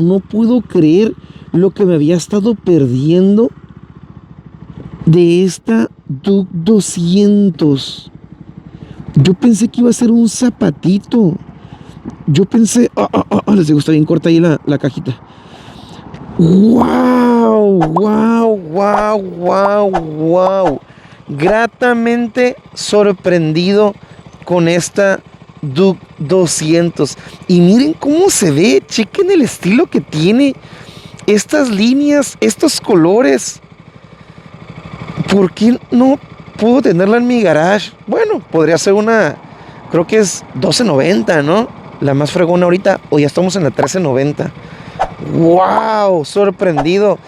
No puedo creer lo que me había estado perdiendo de esta Duke 200. Yo pensé que iba a ser un zapatito. Yo pensé... les digo, está bien corta ahí la cajita. ¡Wow! ¡Wow! ¡Wow! ¡Wow! ¡Wow! Gratamente sorprendido con esta Duke 200. Y miren cómo se ve. Chequen el estilo que tiene. Estas líneas, estos colores. ¿Por qué no puedo tenerla en mi garage? Bueno, podría ser una... Creo que es 1290, ¿no? La más fregona ahorita. O ya estamos en la 1390. ¡Wow! Sorprendido.